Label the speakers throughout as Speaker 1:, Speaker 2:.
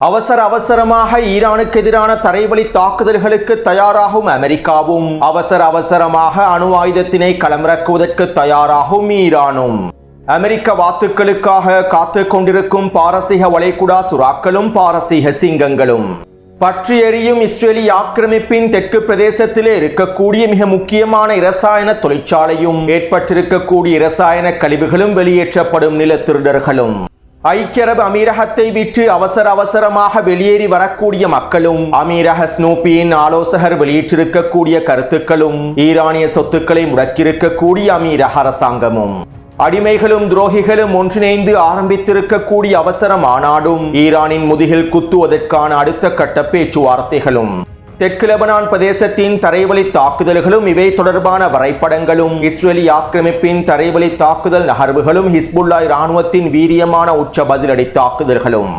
Speaker 1: அவசரமாக ஈரானுக்கு எதிரான தரைவழி தாக்குதல்களுக்கு தயாராகும் அமெரிக்காவும் அவசரமாக அணு ஆயுதத்தினை களமிறக்குவதற்கு தயாராகும் ஈரானும். அமெரிக்க வாத்துக்களுக்காக காத்து கொண்டிருக்கும் பாரசீக வளைகுடா சுறாக்களும் பாரசீக சிங்கங்களும். பற்றி எரியும் இஸ்ரேலிய ஆக்கிரமிப்பின் தெற்கு பிரதேசத்திலே இருக்கக்கூடிய மிக முக்கியமான இரசாயன தொழிற்சாலையும் ஏற்பட்டிருக்கக்கூடிய இரசாயன கழிவுகளும் வெளியேற்றப்படும் நிலத்திருடர்களும். ஐக்கிய அரபு அமீரகத்தை விட்டு அவசரமாக வெளியேறி வரக்கூடிய மக்களும் அமீரக ஸ்னூப்பியின் ஆலோசகர் வெளியிட்டிருக்கக்கூடிய கருத்துக்களும் ஈரானிய சொத்துக்களை முடக்கியிருக்கக்கூடிய அமீரக அரசாங்கமும் அடிமைகளும் துரோகிகளும் ஒன்றிணைந்து ஆரம்பித்திருக்கக்கூடிய அவசர மாநாடும் ஈரானின் முதுகில் குத்துவதற்கான அடுத்த கட்ட பேச்சுவார்த்தைகளும் தெற்கு லெபனான் பிரதேசத்தின் தரைவழி தாக்குதல்களும் இவை தொடர்பான வரைபடங்களும் இஸ்ரேலிய ஆக்கிரமிப்பின் தரைவழி தாக்குதல் நகர்வுகளும் ஹிஸ்புல்லா இராணுவத்தின் வீரியமான உச்ச பதிலடி தாக்குதல்களும்.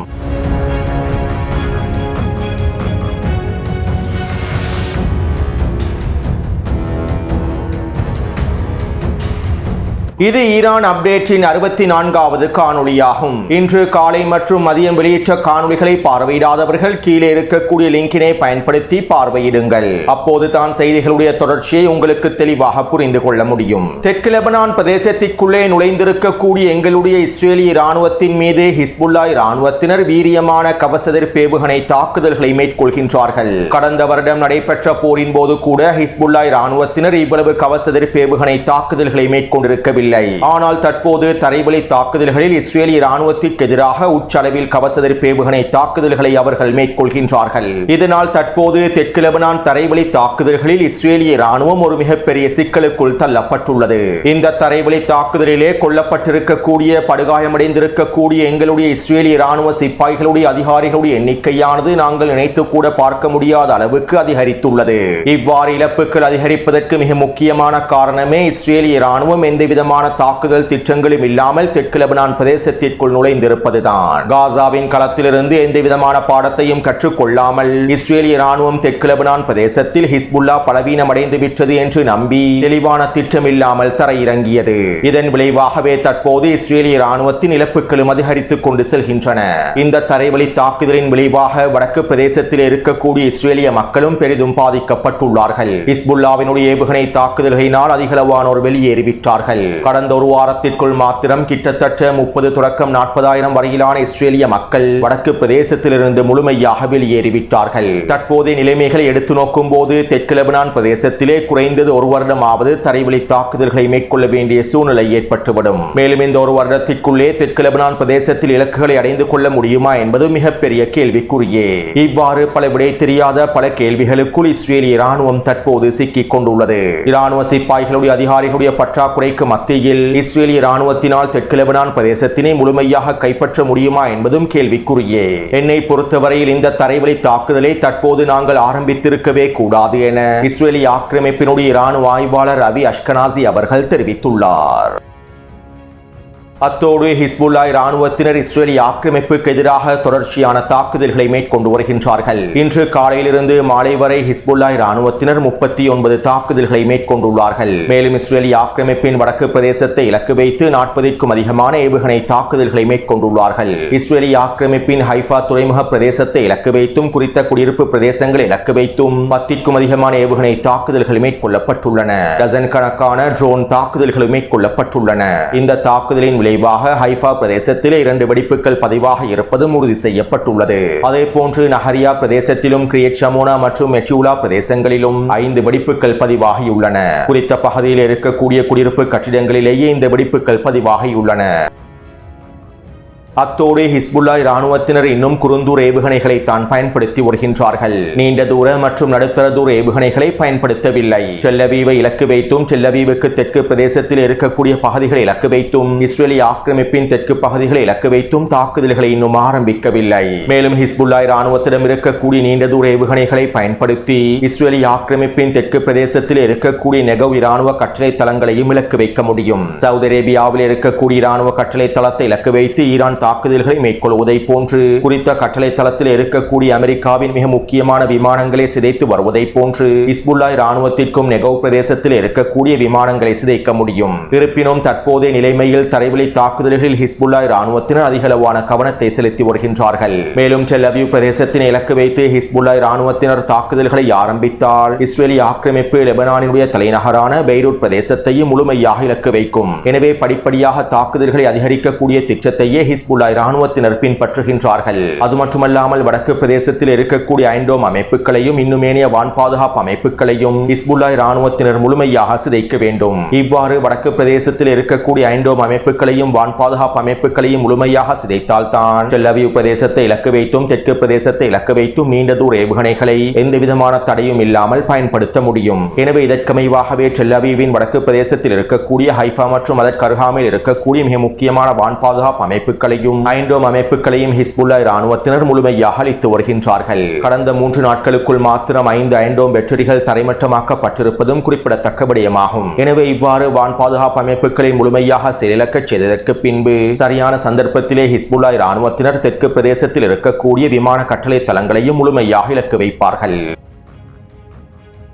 Speaker 1: இது ஈரான் அப்டேட்டின் 64வது காணொளியாகும். இன்று காலை மற்றும் மதியம் வெளியிட்ட காணொளிகளை பார்வையிடாதவர்கள் கீழே இருக்கக்கூடிய லிங்கினை பயன்படுத்தி பார்வையிடுங்கள். அப்போது தான் செய்திகளுடைய தொடர்ச்சியை உங்களுக்கு தெளிவாக புரிந்து கொள்ள முடியும். தெற்கு லெபனான் பிரதேசத்திற்குள்ளே நுழைந்திருக்கக்கூடிய எங்களுடைய இஸ்ரேலிய இராணுவத்தின் மீது ஹிஸ்புல்லா இராணுவத்தினர் வீரியமான கவசஎதிர்ப்பு ஏவுகணை தாக்குதல்களை மேற்கொள்கின்றார்கள். கடந்த வருடம் நடைபெற்ற போரின் போது கூட ஹிஸ்புல்லா இராணுவத்தினர் இவ்வளவு கவசஎதிர்ப்பு ஏவுகணை தாக்குதல்களை மேற்கொண்டிருக்கவில்லை. ஆனால் தற்போது தரைவழி தாக்குதல்களில் இஸ்ரேலிய இராணுவத்திற்கு எதிராக உச்சளவில் கவசஎதிர்ப்பு ஏவுகணை தாக்குதல்களை அவர்கள் மேற்கொள்கின்றார்கள். இதனால் தற்போது தெற்கு லெபனான் தரைவழி தாக்குதல்களில் இஸ்ரேலிய இராணுவம் ஒரு மிகப்பெரிய சிக்கலுக்குள் தள்ளப்பட்டுள்ளது. இந்த தரைவழி தாக்குதலிலே கொல்லப்பட்டிருக்கக்கூடிய படுகாயமடைந்திருக்கக்கூடிய எங்களுடைய இஸ்ரேலிய இராணுவ சிப்பாய்களுடைய அதிகாரிகளுடைய எண்ணிக்கையானது நாங்கள் நினைத்து கூட பார்க்க முடியாத அளவுக்கு அதிகரித்துள்ளது. இவ்வாறு இழப்புகள் அதிகரிப்பதற்கு மிக முக்கியமான காரணமே இஸ்ரேலிய இராணுவம் எந்த விதமான தாக்குதல் திட்டங்களும் இல்லாமல் தெற்கு லெபனான் பிரதேசத்திற்குள் நுழைந்திருப்பதுதான். காசாவின் களத்திலிருந்து எந்த விதமான பாடத்தையும் கற்றுக்கொள்ளாமல் இஸ்ரேலிய இராணுவம் தெற்கு லெபனான் பிரதேசத்தில் ஹிஸ்புல்லா பலவீனமடைந்து விட்டது என்று நம்பி தெளிவான திட்டம் இல்லாமல் தரையிறங்கியது. இதன் விளைவாகவே தற்போது இஸ்ரேலிய இராணுவத்தின் இழப்புகளும் அதிகரித்துக் கொண்டு செல்கின்றன. இந்த தரைவழி தாக்குதலின் விளைவாக வடக்கு பிரதேசத்தில் இருக்கக்கூடிய இஸ்ரேலிய மக்களும் பெரிதும் பாதிக்கப்பட்டுள்ளார்கள். ஹிஸ்புல்லாவினுடைய ஏவுகணை தாக்குதல்களினால் அதிகளவானோர் வெளியேறிவிட்டார்கள். கடந்த ஒரு வாரத்திற்குள் மாத்திரம் கிட்டத்தட்ட 30 தொடக்கம் 40,000 வரையிலான இஸ்ரேலிய மக்கள் வடக்கு பிரதேசத்திலிருந்து முழுமையாக வெளியேறிவிட்டார்கள். தற்போதைய நிலைமைகளை எடுத்து நோக்கும் போது தெற்கு லெபனான் பிரதேசத்திலே குறைந்தது ஒரு வருடமாவது தரைவழி தாக்குதல்களை மேற்கொள்ள வேண்டிய சூழ்நிலை ஏற்பட்டுவிடும். மேலும் இந்த ஒரு வருடத்திற்குள்ளே தெற்கு லெபனான் பிரதேசத்தில் இலக்குகளை அடைந்து கொள்ள முடியுமா என்பது மிகப்பெரிய கேள்விக்குறியே. இவ்வாறு பல விடை தெரியாத பல கேள்விகளுக்குள் இஸ்ரேலிய இராணுவம் தற்போது சிக்கிக் கொண்டுள்ளது. இராணுவ சிப்பாய்களுடைய அதிகாரிகளுடைய பற்றாக்குறைக்கு மத்தியில் இஸ்ரேலிய இராணுவத்தினால் தெற்கு லெபனான் பிரதேசத்தினை முழுமையாக கைப்பற்ற முடியுமா என்பதும் கேள்விக்குறியே. என்னை பொறுத்தவரையில் இந்த தரைவழி தாக்குதலை தற்போது நாங்கள் ஆரம்பித்திருக்கவே கூடாது என இஸ்ரேலிய ஆக்கிரமிப்பினுடைய இராணுவ ஆய்வாளர் ரவி அஷ்கனாசி அவர்கள் தெரிவித்துள்ளார். அத்தோடு ஹிஸ்புல்லா இராணுவத்தினர் இஸ்ரேலிய ஆக்கிரமிப்புக்கு எதிராக தொடர்ச்சியான தாக்குதல்களை மேற்கொண்டு வருகின்றார்கள். இன்று காலையிலிருந்து மாலை வரை ஹிஸ்புல்லா இராணுவத்தினர் 39 தாக்குதல்களை மேற்கொண்டுள்ளார்கள். மேலும் இஸ்ரேலிய ஆக்கிரமிப்பின் வடக்கு பிரதேசத்தை இலக்கு வைத்து 40க்கும் அதிகமான ஏவுகணை தாக்குதல்களை மேற்கொண்டுள்ளார்கள். இஸ்ரேலிய ஆக்கிரமிப்பின் ஹைஃபா துறைமுக பிரதேசத்தை இலக்கு வைத்தும் குறித்த குடியிருப்பு பிரதேசங்களை இலக்கு வைத்தும் 10க்கும் அதிகமான ஏவுகணை தாக்குதல்கள் மேற்கொள்ளப்பட்டுள்ளன. டசன் கணக்கான ட்ரோன் தாக்குதல்கள் மேற்கொள்ளப்பட்டுள்ளன. இந்த தாக்குதலின் விளைவாக ஹைஃபா பிரதேசத்திலே 2 வெடிப்புகள் பதிவாக இருப்பதும் உறுதி செய்யப்பட்டுள்ளது. அதே போன்று நஹரியா பிரதேசத்திலும் கிரியட் ஷமோனா மற்றும் மெட்யூலா பிரதேசங்களிலும் 5 வெடிப்புகள் பதிவாகியுள்ளன. குறித்த பகுதியில் இருக்கக்கூடிய குடியிருப்பு கட்டிடங்களிலேயே இந்த வெடிப்புகள் பதிவாகியுள்ளன. அத்தோடு ஹிஸ்புல்லா இராணுவத்தினர் இன்னும் குறுந்தூர் ஏவுகணைகளை தான் பயன்படுத்தி வருகின்றார்கள். நீண்ட தூர மற்றும் நடுத்தர தூர ஏவுகணைகளை பயன்படுத்தவில்லை. டெல்லவீவை இலக்கு வைத்தும் டெல்லவீவுக்கு தெற்கு பிரதேசத்தில் இருக்கக்கூடிய பகுதிகளை இலக்கு வைத்தும் இஸ்ரேலிய ஆக்கிரமிப்பின் தெற்கு பகுதிகளை இலக்கு வைத்தும் தாக்குதல்களை இன்னும் ஆரம்பிக்கவில்லை. மேலும் ஹிஸ்புல்லா இராணுவத்திடம் இருக்கக்கூடிய நீண்ட தூர ஏவுகணைகளை பயன்படுத்தி இஸ்ரேலிய ஆக்கிரமிப்பின் தெற்கு பிரதேசத்தில் இருக்கக்கூடிய நெகவ் இராணுவ கட்டளை தளங்களையும் இலக்கு வைக்க முடியும். சவுதி அரேபியாவில் இருக்கக்கூடிய இராணுவ கட்டளை தளத்தை இலக்கு வைத்து ஈரான் தாக்குதல்களை மேற்கொள்வதை போன்று குறித்த கட்டளை தளத்தில் இருக்கக்கூடிய அமெரிக்காவின் மிக முக்கியமான விமானங்களை சிதைத்து வருவதை போன்று ஹிஸ்புல்லாஹ் இராணுவத்திற்கும் நெகவ் பிரதேசத்தில் இருக்கக்கூடிய விமானங்களை சிதைக்க முடியும். இருப்பினும் தற்போதைய நிலைமையில் தரைவழி தாக்குதல்களில் ஹிஸ்புல்லாஹ் இராணுவத்தினர் அதிகளவான கவனத்தை செலுத்தி வருகின்றார்கள். மேலும் டெல் அவீவ் பிரதேசத்தினை இலக்கு வைத்து ஹிஸ்புல்லாஹ் இராணுவத்தினர் தாக்குதல்களை ஆரம்பித்தால் இஸ்ரேலி ஆக்கிரமிப்பு லெபனானுடைய தலைநகரான பெய்ரூட் பிரதேசத்தையும் முழுமையாக இலக்கு வைக்கும். எனவே படிப்படியாக தாக்குதல்களை அதிகரிக்கக்கூடிய திட்டத்தையே ஹிஸ்புல்லாஹ் இராணுவத்தினர் பின்பற்றுகின்றார்கள். அது மட்டுமல்லாமல் வடக்கு பிரதேசத்தில் இருக்கக்கூடிய ஐண்டோம் அமைப்புகளையும் இன்னும் ஏனைய வான் பாதுகாப்பு அமைப்புகளையும் ஹிஸ்புல்லாஹ் இராணுவத்தினர் முழுமையாக சிதைக்க வேண்டும். இவ்வாறு வடக்கு பிரதேசத்தில் இருக்கக்கூடிய ஐண்டோம் அமைப்புகளையும் வான் பாதுகாப்பு அமைப்புகளையும் முழுமையாக சிதைத்தால் தான் டெல் அவீவ் பிரதேசத்தை இலக்கு வைத்தும் தெற்கு பிரதேசத்தை இலக்கு வைத்தும் நீண்ட தூர ஏவுகணைகளை எந்தவிதமான தடையும் இல்லாமல் பயன்படுத்த முடியும். எனவே இதற்கமைவாகவே டெல் அவீவின் வடக்கு பிரதேசத்தில் இருக்கக்கூடிய ஹைஃபா மற்றும் அதற்கு அருகாமையில் இருக்கக்கூடிய மிக முக்கியமான வான் பாதுகாப்பு அமைப்புகளையும் ஐண்டோம் அமைப்புகளையும் ஹிஸ்புல்லாஹ் இராணுவத்தினர் முழுமையாக அளித்து வருகின்றார்கள். கடந்த 3 நாட்களுக்குள் மாத்திரம் 5 ஐண்டோம் வெற்றிகள் தரைமட்டமாக்கப்பட்டிருப்பதும் குறிப்பிடத்தக்க விடயமாகும். எனவே இவ்வாறு வான் பாதுகாப்பு அமைப்புகளை முழுமையாக செயலிழக்கச் செய்ததற்கு பின்பு சரியான சந்தர்ப்பத்திலே ஹிஸ்புல்லாஹ் இராணுவத்தினர் தெற்கு பிரதேசத்தில் இருக்கக்கூடிய விமான கட்டளை தளங்களையும் முழுமையாக இலக்கு வைப்பார்கள்.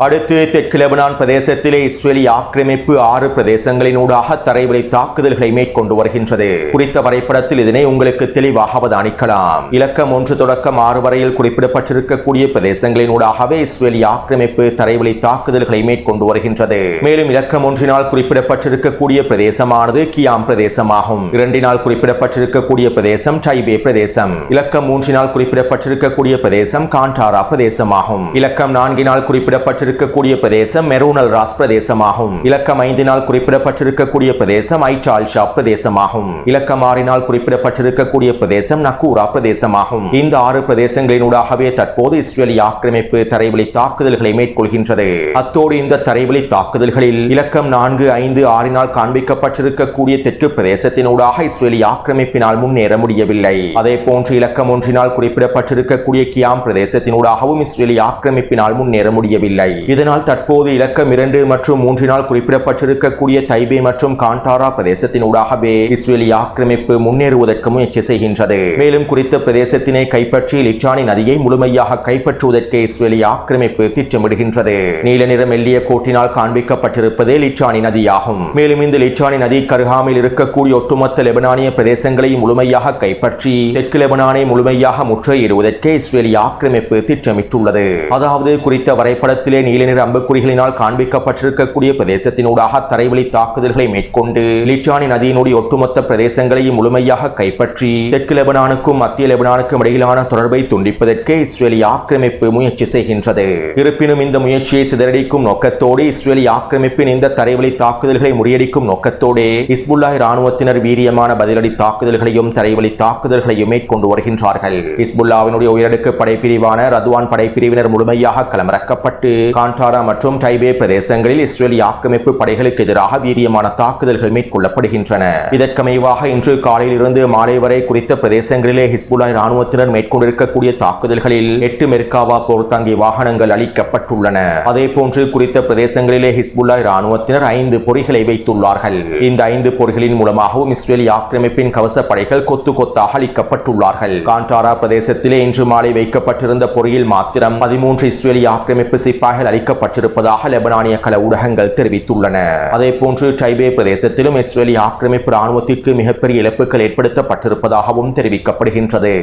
Speaker 1: அடுத்து தெற்கு லெபனான் பிரதேசத்திலே இஸ்ரேலி ஆக்கிரமிப்பு 6 பிரதேசங்களினூடாக தரைவழி தாக்குதல்களை மேற்கொண்டு வருகின்றது. குறித்த வரைபடத்தில் இதனை உங்களுக்கு தெளிவாக அவதானிக்கலாம். இலக்கம் 1 தொடக்கம் 6 வரையில் குறிப்பிடப்பட்டிருக்கக்கூடிய பிரதேசங்களினூடாகவே இஸ்ரேலி ஆக்கிரமிப்பு தரைவழி தாக்குதல்களை மேற்கொண்டு வருகின்றது. மேலும் இலக்கம் 1 குறிப்பிடப்பட்டிருக்கக்கூடிய பிரதேசமானது கியாம் பிரதேசமாகும். 2 குறிப்பிடப்பட்டிருக்கக்கூடிய பிரதேசம் டைபே பிரதேசம். இலக்கம் 3 குறிப்பிடப்பட்டிருக்கக்கூடிய பிரதேசம் காண்டாரா பிரதேசமாகும். இலக்கம் 4 குறிப்பிடப்பட்ட இருக்கக்கூடிய பிரதேசம் மெரூனல் ராஸ் பிரதேசமாகும். இலக்கம் 5 குறிப்பிடப்பட்டிருக்கக்கூடிய பிரதேசம் ஐட்டால் ஷா பிரதேசமாகும். இலக்கம் 6 குறிப்பிடப்பட்டிருக்கக்கூடிய பிரதேசம் நக்கூரா பிரதேசமாகும். இந்த 6 பிரதேசங்களினூடாகவே தற்போது இஸ்ரேலி ஆக்கிரமிப்பு தரைவழி தாக்குதல்களை மேற்கொள்கின்றது. அத்தோடு இந்த தரைவழி தாக்குதல்களில் இலக்கம் 4, 5, 6 காண்பிக்கப்பட்டிருக்கக்கூடிய தெற்கு பிரதேசத்தினூடாக இஸ்ரேலி ஆக்கிரமிப்பினால் முன்னேற முடியவில்லை. அதே போன்று இலக்கம் 1 குறிப்பிடப்பட்டிருக்கக்கூடிய கியாம் பிரதேசத்தினூடாகவும் இஸ்ரேலி ஆக்கிரமிப்பினால் முன்னேற முடியவில்லை. இதனால் தற்போது இலக்கம் 2 மற்றும் 3 குறிப்பிடப்பட்டிருக்கக்கூடிய தைபே மற்றும் காண்டாரா பிரதேசத்தினூடாகவே இஸ்ரேலி ஆக்கிரமிப்பு முன்னேறுவதற்கு முயற்சி செய்கின்றது. மேலும் குறித்த பிரதேசத்தினை கைப்பற்றி லிட்டானி நதியை முழுமையாக கைப்பற்றுவதற்கு இஸ்ரேலி ஆக்கிரமிப்பு திட்டமிடுகின்றது. நீல நிற மெல்லிய கோட்டினால் காண்பிக்கப்பட்டிருப்பதே லிட்டானி நதியாகும். மேலும் இந்த லிட்டானி நதி கருகாமில் இருக்கக்கூடிய ஒட்டுமொத்த லெபனானிய பிரதேசங்களை முழுமையாக கைப்பற்றி தெற்கு லெபனானை முழுமையாக முற்றுகையிடுவதற்கு இஸ்ரேலி ஆக்கிரமிப்பு திட்டமிட்டுள்ளது. அதாவது குறித்த வரைபடத்திலே நீல நிற அம்புக்குறிகளினால் காண்பிக்கப்பட்டிருக்கக்கூடிய பிரதேசத்தினூடாக தரைவழி தாக்குதல்களை மேற்கொண்டு லிட்டானி நதியினுடைய ஒட்டுமொத்த பிரதேசங்களையும் முழுமையாக கைப்பற்றி தெற்கு லெபனானுக்கும் மத்திய லெபனானுக்கும் இடையிலான தொடர்பை துண்டிப்பதற்கு இஸ்ரேலி ஆக்கிரமிப்பு முயற்சி செய்கின்றது. இருப்பினும் இந்த முயற்சியை சிதறடிக்கும் நோக்கத்தோடு இஸ்ரேலி ஆக்கிரமிப்பின் இந்த தரைவழி தாக்குதல்களை முறியடிக்கும் நோக்கத்தோடு ஹிஸ்புல்லாஹ் இராணுவத்தினர் வீரியமான பதிலடி தாக்குதல்களையும் தரைவழி தாக்குதல்களையும் மேற்கொண்டு வருகின்றார்கள். ஹிஸ்புல்லாஹ்வினுடைய உயரடுக்கு படைப்பிரிவான ரத்வான் படைப்பிரிவினர் முழுமையாக களமிறக்கப்பட்டு காண்டாரா மற்றும் டைபே பிரதேசங்களில் இஸ்ரேலி ஆக்கிரமிப்பு படைகளுக்கு எதிராக வீரியமான தாக்குதல்கள் மேற்கொள்ளப்படுகின்றன. இதற்கமைவாக இன்று காலையிலிருந்து மாலை வரை குறித்த பிரதேசங்களிலே ஹிஸ்புல்லாஹ் இராணுவத்தினர் மேற்கொண்டிருக்கக்கூடிய தாக்குதல்களில் 8 மெர்காவா போர்த்தாங்கி வாகனங்கள் அளிக்கப்பட்டுள்ளன. அதே போன்று குறித்த பிரதேசங்களிலே ஹிஸ்புல்லாஹ் இராணுவத்தினர் 5 பொறிகளை வைத்துள்ளார்கள். இந்த 5 பொறிகளின் மூலமாகவும் இஸ்ரேலி ஆக்கிரமிப்பின் கவச படைகள் கொத்து கொத்தாக அளிக்கப்பட்டுள்ளார்கள். காண்டாரா பிரதேசத்திலே இன்று மாலை வைக்கப்பட்டிருந்த பொறியில் மாத்திரம் 13 இஸ்ரேலி ஆக்கிரமிப்பு சிப்பாய்கள் அளிக்கப்பட்டிருப்பதாக லெபனானிய கள ஊடகங்கள் தெரிவித்துள்ளன. அதே போன்று டைபே பிரதேசத்திலும் இஸ்ரேலி ஆக்கிரமிப்பு இராணுவத்திற்கு மிகப்பெரிய இழப்புகள் ஏற்படுத்தப்பட்டிருப்பதாகவும் தெரிவிக்கப்படுகின்றது.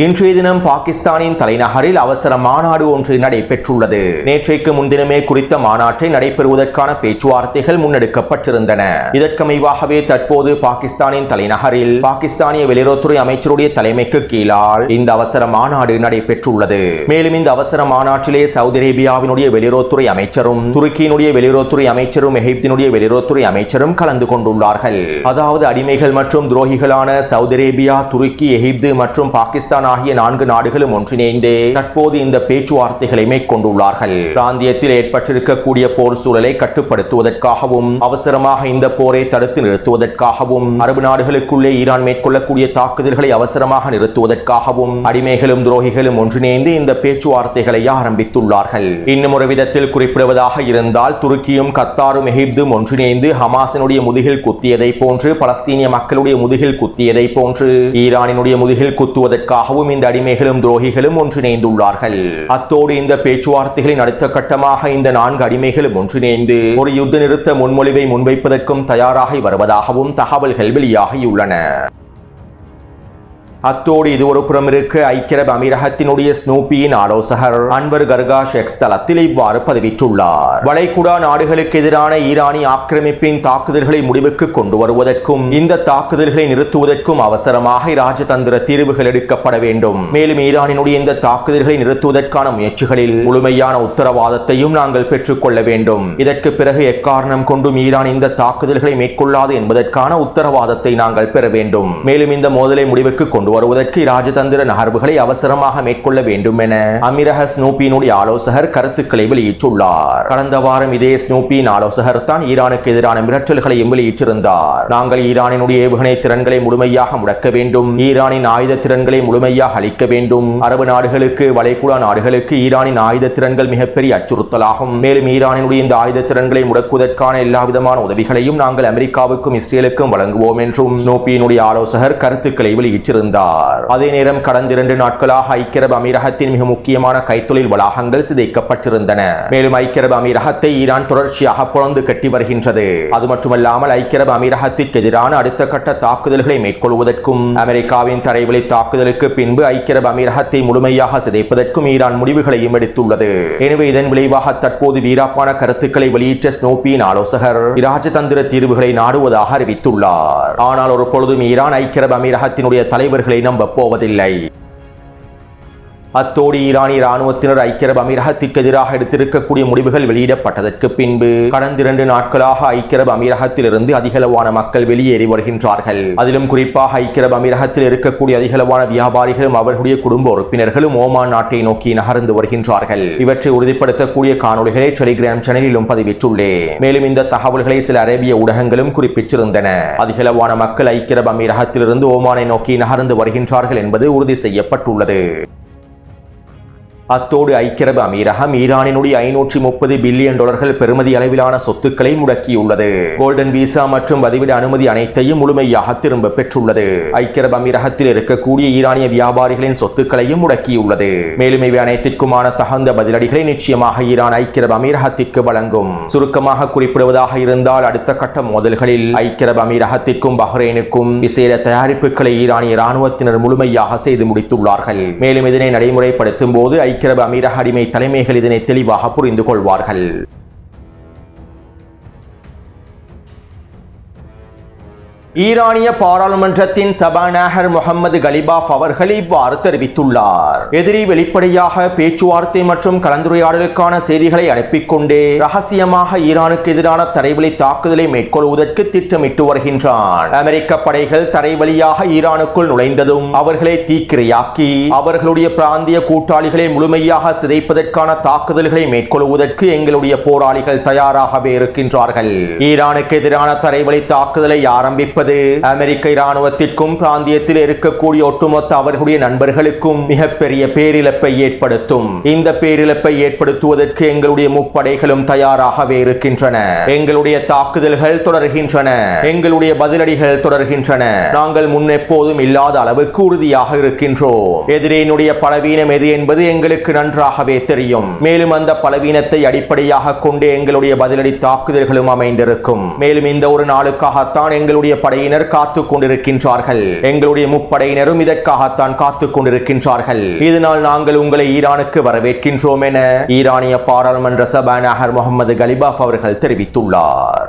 Speaker 1: இன்றைய தினம் பாகிஸ்தானின் தலைநகரில் அவசர மாநாடு ஒன்று நடைபெற்றுள்ளது. நேற்றைக்கு முன்தினமே குறித்த மாநாட்டை நடைபெறுவதற்கான பேச்சுவார்த்தைகள் முன்னெடுக்கப்பட்டிருந்தன. இதற்கமைவாகவே தற்போது பாகிஸ்தானின் தலைநகரில் பாகிஸ்தானிய வெளியுறவுத்துறை அமைச்சருடைய தலைமைக்கு கீழால் இந்த அவசர மாநாடு நடைபெற்றுள்ளது. மேலும் இந்த அவசர மாநாட்டிலே சவுதி அரேபியாவினுடைய வெளியுறவுத்துறை அமைச்சரும் துருக்கியினுடைய வெளியுறவுத்துறை அமைச்சரும் எகிப்தினுடைய வெளியுறவுத்துறை அமைச்சரும் கலந்து கொண்டுள்ளார்கள். அதாவது அடிமைகள் மற்றும் துரோகிகளான சவுதி அரேபியா, துருக்கி, எகிப்து மற்றும் பாகிஸ்தான் ஈரான் ஆகிய 4 நாடுகளும் ஒன்றிணைந்து தற்போது இந்த பேச்சுவார்த்தைகளை மேற்கொண்டுள்ளார்கள். பிராந்தியத்தில் ஏற்பட்டிருக்கக்கூடிய போர் சூழலை கட்டுப்படுத்துவதற்காகவும் அவசரமாக இந்த போரை தடுத்து நிறுத்துவதற்காகவும் அரபு நாடுகளுக்குள்ளே ஈரான் மேற்கொள்ளக்கூடிய தாக்குதல்களை அவசரமாக நிறுத்துவதற்காகவும் அடிமைகளும் துரோகிகளும் ஒன்றிணைந்து இந்த பேச்சுவார்த்தைகளை ஆரம்பித்துள்ளார்கள். இன்னும் ஒரு விதத்தில் குறிப்பிடுவதாக இருந்தால் துருக்கியும் கத்தாரும் எகிப்தும் ஒன்றிணைந்து ஹமாஸினுடைய முதுகில் குத்தியதை போன்று பலஸ்தீனிய மக்களுடைய முதுகில் குத்தியதை போன்று ஈரானினுடைய முதுகில் குத்துவதற்காகவும் இந்த அடிமைகளும் துரோகிகளும் ஒன்றிணைந்துள்ளார்கள். அத்தோடு இந்த பேச்சுவார்த்தைகளின் அடுத்த கட்டமாக இந்த 4 அடிமைகளும் ஒன்றிணைந்து ஒரு யுத்த நிறுத்த முன்மொழிவை முன்வைப்பதற்கும் தயாராகி வருவதாகவும் தகவல்கள் வெளியாகியுள்ளன. அத்தோடு இது ஒரு புறம் இருக்க ஐக்கிய அரபு அமீரகத்தினுடைய ஸ்னூப்பியின் ஆலோசகர் அன்வர் கர்காஷ் எக்ஸ் தளத்தில் இவ்வாறு பதிவிட்டுள்ளார். வளைகுடா நாடுகளுக்கு எதிரான ஈரானிய ஆக்கிரமிப்பின் தாக்குதல்களை முடிவுக்கு கொண்டு வருவதற்கும் இந்த தாக்குதல்களை நிறுத்துவதற்கும் அவசரமாக இராஜதந்திர தீர்வுகள் எடுக்கப்பட வேண்டும். மேலும் ஈரானினுடைய இந்த தாக்குதல்களை நிறுத்துவதற்கான முயற்சிகளில் முழுமையான உத்தரவாதத்தையும் நாங்கள் பெற்றுக்கொள்ள வேண்டும். இதற்கு பிறகு எக்காரணம் கொண்டும் ஈரான் இந்த தாக்குதல்களை மேற்கொள்ளாது என்பதற்கான உத்தரவாதத்தை நாங்கள் பெற வேண்டும். மேலும் இந்த மோதலை முடிவுக்கு கொண்டு வருவதற்கு ராஜதந்திர நகர்வுகளை அவசரமாக மேற்கொள்ள வேண்டும் என அமீரக ஸ்னூப்பியினுடைய ஆலோசகர் கருத்துக்களை வெளியிட்டுள்ளார். கடந்த வாரம் இதே ஸ்னூப்பியின் ஆலோசகர் தான் ஈரானுக்கு எதிரான மிரட்டல்களையும் வெளியிட்டிருந்தார். நாங்கள் ஈரானினுடைய ஏவுகணை திறன்களை முழுமையாக முடக்க வேண்டும், ஈரானின் ஆயுத திறன்களை முழுமையாக அளிக்க வேண்டும். அரபு நாடுகளுக்கு வளைகுடா நாடுகளுக்கு ஈரானின் ஆயுத திறன்கள் மிகப்பெரிய அச்சுறுத்தலாகும். மேலும் ஈரானினுடைய இந்த ஆயுத திறன்களை முடக்குவதற்கான எல்லா விதமான உதவிகளையும் நாங்கள் அமெரிக்காவுக்கும் இஸ்ரேலுக்கும் வழங்குவோம் என்றும் ஸ்னூப்பியினுடைய ஆலோசகர் கருத்துக்களை வெளியிட்டிருந்தார். அதே நேரம் கடந்த 2 நாட்களாக ஐக்கிய அரபு அமீரகத்தின் மிக முக்கியமான கைத்தொழில் வளாகங்கள் சிதைக்கப்பட்டிருந்தன. மேலும் ஐக்கிய அரபு அமீரகத்தை ஈரான் தொடர்ச்சியாக புலந்து கட்டி வருகின்றது. அது மட்டுமல்லாமல் ஐக்கிய அரபு அமீரகத்திற்கு எதிரான அடுத்த கட்ட தாக்குதல்களை மேற்கொள்வதற்கும் அமெரிக்காவின் தரைவழி தாக்குதலுக்கு பின்பு ஐக்கிய அரபு அமீரகத்தை முழுமையாக சிதைப்பதற்கும் ஈரான் முடிவுகளையும் எடுத்துள்ளது. எனவே இதன் விளைவாக தற்போது வீராப்பான கருத்துக்களை வெளியிட்ட ஸ்னூப்பியின் ஆலோசகர் இராஜதந்திர தீர்வுகளை நாடுவதாக அறிவித்துள்ளார். ஆனால் ஒரு பொழுதும் ஈரான் ஐக்கிய அரபு அமீரகத்தினுடைய தலைவர்களை நம்ப போவதில்லை. அத்தோடு ஈரானிய ராணுவத்தினர் ஐக்கிய அரபு அமீரகத்திற்கு எதிராக எடுத்திருக்கக்கூடிய முடிவுகள் வெளியிடப்பட்டதற்கு பின்பு கடந்த 2 நாட்களாக ஐக்கிய அரபு அமீரகத்திலிருந்து அதிகளவான மக்கள் வெளியேறி வருகின்றார்கள். அதிலும் குறிப்பாக ஐக்கிய அரபு அமீரகத்தில் இருக்கக்கூடிய அதிகளவான வியாபாரிகளும் அவர்களுடைய குடும்ப உறுப்பினர்களும் ஓமான் நாட்டை நோக்கி நகர்ந்து வருகின்றார்கள். இவற்றை உறுதிப்படுத்தக்கூடிய காணொளிகளை டெலிகிராம் சேனலிலும் பதிவிட்டுள்ளேன். மேலும் இந்த தகவல்களை சில அரேபிய ஊடகங்களும் குறிப்பிட்டிருந்தன. அதிகளவான மக்கள் ஐக்கிய அரபு அமீரகத்திலிருந்து ஓமானை நோக்கி நகர்ந்து வருகின்றார்கள் என்பது உறுதி செய்யப்பட்டுள்ளது. அத்தோடு ஐக்கிய அரபு அமீரகம் ஈரானினுடைய $530 பில்லியன் பெறுமதி அளவிலான சொத்துக்களை முடக்கியுள்ளது. கோல்டன் விசா மற்றும் வதிவிட அனுமதி அனைத்தையும் முழுமையாக திரும்ப பெற்றுள்ளது. ஐக்கிய அரபு அமீரகத்தில் இருக்கக்கூடிய ஈரானிய வியாபாரிகளின் சொத்துக்களையும் முடக்கியுள்ளது. மேலும் இவை அனைத்திற்குமான தகுந்த பதிலடிகளை நிச்சயமாக ஈரான் ஐக்கிய அரபு அமீரகத்திற்கு வழங்கும். சுருக்கமாக குறிப்பிடுவதாக இருந்தால் அடுத்த கட்ட மோதல்களில் ஐக்கிய அரபு அமீரகத்திற்கும் பஹ்ரைனுக்கும் விசேட தயாரிப்புகளை ஈரானிய ராணுவத்தினர் முழுமையாக செய்து முடித்துள்ளார்கள். மேலும் இதனை நடைமுறைப்படுத்தும் போது ஐக்கிய அரபு அமீரக அடிமை தலைமைகள் இதனை தெளிவாக புரிந்து கொள்வார்கள். ஈரானிய பாராளுமன்றத்தின் சபாநாயகர் முகமது கலிபாஃப் அவர்கள் இவ்வாறு தெரிவித்துள்ளார். எதிரி வெளிப்படையாக பேச்சுவார்த்தை மற்றும் கலந்துரையாடலுக்கான செய்திகளை அனுப்பிக்கொண்டே ரகசியமாக ஈரானுக்கு எதிரான தரைவழி தாக்குதலை மேற்கொள்வதற்கு திட்டமிட்டு வருகின்றான். அமெரிக்க படைகள் தரைவழியாக ஈரானுக்குள் நுழைந்ததும் அவர்களை தீக்கிரையாக்கி அவர்களுடைய பிராந்திய கூட்டாளிகளை முழுமையாக சிதைப்பதற்கான தாக்குதல்களை மேற்கொள்வதற்கு எங்களுடைய போராளிகள் தயாராகவே இருக்கின்றார்கள். ஈரானுக்கு எதிரான தரைவழி தாக்குதலை ஆரம்பிப்பது அமெரிக்க இராணுவத்திற்கும் பிராந்தியத்தில் இருக்கக்கூடிய ஒட்டுமொத்த அவர்களுடைய நண்பர்களுக்கும் மிகப்பெரிய பேரிழப்பை ஏற்படுத்தும். இந்த பேரிழப்பை ஏற்படுத்துவதற்கு எங்களுடைய முப்படைகளும் தயாராகவே இருக்கின்றன. எங்களுடைய தாக்குதல்கள் தொடர்கின்றன. எங்களுடைய பதிலடிகள் தொடர்கின்றன. நாங்கள் முன்னெப்போதும் இல்லாத அளவுக்கு உறுதியாக இருக்கின்றோம். எதிரியினுடைய பலவீனம் எது என்பது எங்களுக்கு நன்றாகவே தெரியும். மேலும் அந்த பலவீனத்தை அடிப்படையாக கொண்டு எங்களுடைய பதிலடி தாக்குதல்களும் அமைந்திருக்கும். மேலும் இந்த ஒரு நாளுக்காகத்தான் எங்களுடைய படையினர் காத்துக் கொண்டிருக்கின்றார்கள். எங்களுடைய முப்படையினரும் இதற்காகத்தான் காத்துக் கொண்டிருக்கின்றார்கள். இதனால் நாங்கள் உங்களை ஈரானுக்கு வரவேற்கின்றோம் என ஈரானிய பாராளுமன்ற சபாநாயகர் முகமது கலிபாஃப் அவர்கள் தெரிவித்துள்ளார்.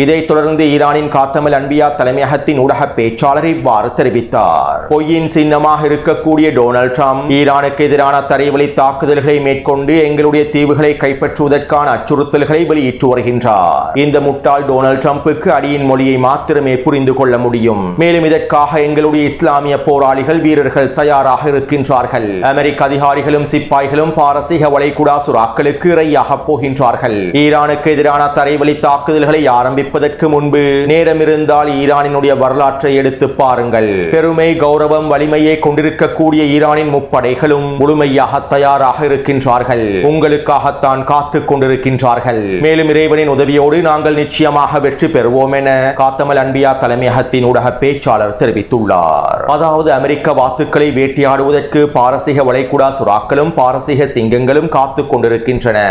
Speaker 1: இதைத் தொடர்ந்து ஈரானின் காத்தமல் அன்பியா தலைமையகத்தின் ஊடக பேச்சாளர் இவ்வாறு தெரிவித்தார். பொய்யின் சின்னமாக இருக்கக்கூடிய டொனால்ட் ட்ரம்ப் ஈரானுக்கு எதிரான தரைவழி தாக்குதல்களை மேற்கொண்டு எங்களுடைய தீவுகளை கைப்பற்றுவதற்கான அச்சுறுத்தல்களை வெளியிட்டு வருகின்றார். இந்த முட்டாள் டொனால்ட் ட்ரம்புக்கு அடியின் மொழியை மாத்திரமே புரிந்து கொள்ள முடியும். மேலும் இதற்காக எங்களுடைய இஸ்லாமிய போராளிகள் வீரர்கள் தயாராக இருக்கின்றார்கள். அமெரிக்க அதிகாரிகளும் சிப்பாய்களும் பாரசீக வளைகுடா சுறாக்களுக்கு இரையாக போகின்றார்கள். ஈரானுக்கு எதிரான தரைவழி தாக்குதல்களை ஆரம்பிப்பதற்கு முன்பு நேரம் இருந்தால் ஈரானினுடைய வரலாற்றை எடுத்து பாருங்கள். பெருமை, கௌரவம், வலிமையை கொண்டிருக்கக்கூடிய ஈரானின் முப்படைகளும் முழுமையாக தயாராக இருக்கின்றார்கள். உங்களுக்காகத்தான் காத்துக் கொண்டிருக்கின்றார்கள். மேலும் இறைவனின் உதவியோடு நாங்கள் நிச்சயமாக வெற்றி பெறுவோம் என காத்தமல் அன்பியா தலைமையகத்தின் ஊடக பேச்சாளர் தெரிவித்துள்ளார். அதாவது அமெரிக்க வாத்துக்களை வேட்டையாடுவதற்கு பாரசீக வளைகுடா சுறாக்களும் பாரசீக சிங்கங்களும் காத்துக் கொண்டிருக்கின்றன.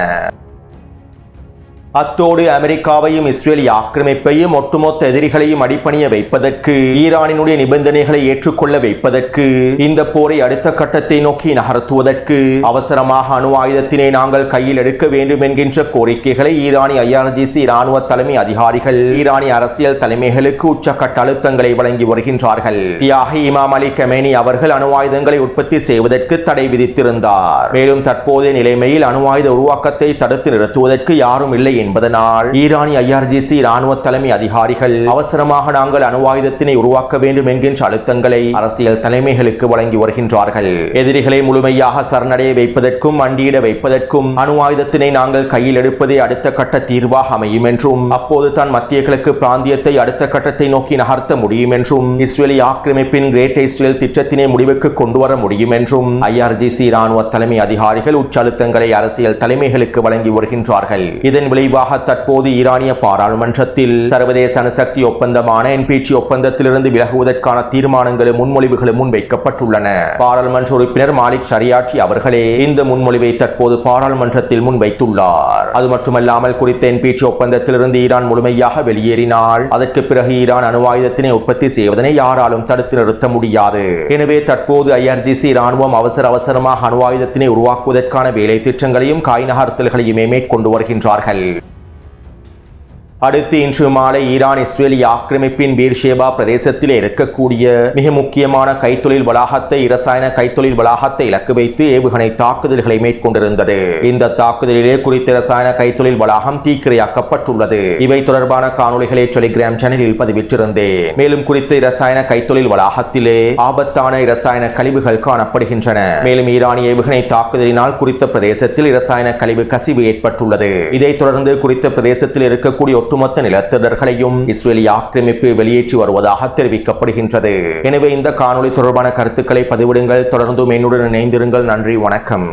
Speaker 1: அத்தோடு அமெரிக்காவையும் இஸ்ரேலிய ஆக்கிரமிப்பையும் ஒட்டுமொத்த எதிரிகளையும் அடிப்பணிய வைப்பதற்கு ஈரானினுடைய நிபந்தனைகளை ஏற்றுக்கொள்ள வைப்பதற்கு இந்த போரை அடுத்த கட்டத்தை நோக்கி நகர்த்துவதற்கு அவசரமாக அணு ஆயுதத்தினை நாங்கள் கையில் எடுக்க வேண்டும் என்கின்ற கோரிக்கைகளை ஈரானிய IRGC இராணுவ தலைமை அதிகாரிகள் ஈரானிய அரசியல் தலைமைகளுக்கு உச்சக்கட்ட அழுத்தங்களை வழங்கி வருகின்றார்கள். தியாகி இமாம் அலி கமேனி அவர்கள் அணு ஆயுதங்களை உற்பத்தி செய்வதற்கு தடை விதித்திருந்தார். மேலும் தற்போதைய நிலைமையில் அணு ஆயுத உருவாக்கத்தை தடுத்து நிறுத்துவதற்கு யாரும் இல்லை என்பதனால் ஈரானிய IRGC இராணுவ தலைமை அதிகாரிகள் அவசரமாக நாங்கள் அணு ஆயுதத்தினை உருவாக்க வேண்டும் என்கின்ற அழுத்தங்களை அரசியல் தலைமைகளுக்கு வழங்கி வருகின்றார்கள். எதிரிகளை முழுமையாக சரணடைய வைப்பதற்கும் மண்டியிட வைப்பதற்கும் அணு ஆயுதத்தினை நாங்கள் கையில் எடுப்பதே அடுத்த கட்ட தீர்வாக அமையும் என்றும் அப்போது தான் மத்திய கிழக்கு பிராந்தியத்தை அடுத்த கட்டத்தை நோக்கி நகர்த்த முடியும் என்றும் இஸ்ரேலிய ஆக்கிரமிப்பின் கிரேட் இஸ்ரேல் திட்டத்தினை முடிவுக்கு கொண்டு வர முடியும் என்றும் IRGC இராணுவ தலைமை அதிகாரிகள் உச்சழுத்தங்களை அரசியல் தலைமைகளுக்கு வழங்கி வருகின்றார்கள். இதன் விளைவாக தற்போது ஈரானிய பாராளுமன்றத்தில் சர்வதேச அணுசக்தி ஒப்பந்தமான NPT ஒப்பந்தத்திலிருந்து விலகுவதற்கான தீர்மானங்களும் முன்மொழிவுகளும் முன்வைக்கப்பட்டுள்ளன. பாராளுமன்ற உறுப்பினர் மாலிக் ஷரியாட்சி அவர்களே இந்த முன்மொழிவை தற்போது பாராளுமன்றத்தில் முன்வைத்துள்ளார். அது மட்டுமல்லாமல் குறித்த NPT ஒப்பந்தத்திலிருந்து ஈரான் முழுமையாக வெளியேறினால் அதற்கு பிறகு ஈரான் அணு ஆயுதத்தினை உற்பத்தி செய்வதனை யாராலும் தடுத்து நிறுத்த முடியாது. எனவே தற்போது IRGC இராணுவம் அவசரமாக அணு ஆயுதத்தினை உருவாக்குவதற்கான வேலை திட்டங்களையும் காய் நகர்த்தல்களையுமே மேற்கொண்டு வருகின்றார்கள். அடுத்து இன்று மாலை ஈரான் இஸ்ரேலிய ஆக்கிரமிப்பின் பீர்ஷேபா பிரதேசத்தில் இருக்கக்கூடிய மிக முக்கியமான கைத்தொழில் வளாகத்தை இரசாயன கைத்தொழில் வளாகத்தை இலக்கு வைத்து ஏவுகணை தாக்குதல்களை மேற்கொண்டிருந்தது. இந்த தாக்குதலிலே குறித்த இரசாயன கைத்தொழில் வளாகம் தீக்கிரையாக்கப்பட்டுள்ளது. இவை தொடர்பான காணொளிகளை டெலிகிராம் சேனலில் பதிவிட்டிருந்தேன். மேலும் குறித்த இரசாயன கைத்தொழில் வளாகத்திலே ஆபத்தான இரசாயன கழிவுகள் காணப்படுகின்றன. மேலும் ஈரானிய ஏவுகணை தாக்குதலினால் குறித்த பிரதேசத்தில் இரசாயன கழிவு கசிவு ஏற்பட்டுள்ளது. இதைத் தொடர்ந்து குறித்த பிரதேசத்தில் இருக்கக்கூடிய ஒட்டுமொத்த நிலத்தடர்களையும் இஸ்ரேலிய ஆக்கிரமிப்பு வெளியேற்றி வருவதாக தெரிவிக்கப்படுகின்றது. எனவே இந்த காணொளி தொடர்பான கருத்துக்களை பதிவிடுங்கள். தொடர்ந்தும் என்னுடன் இணைந்திருங்கள். நன்றி, வணக்கம்.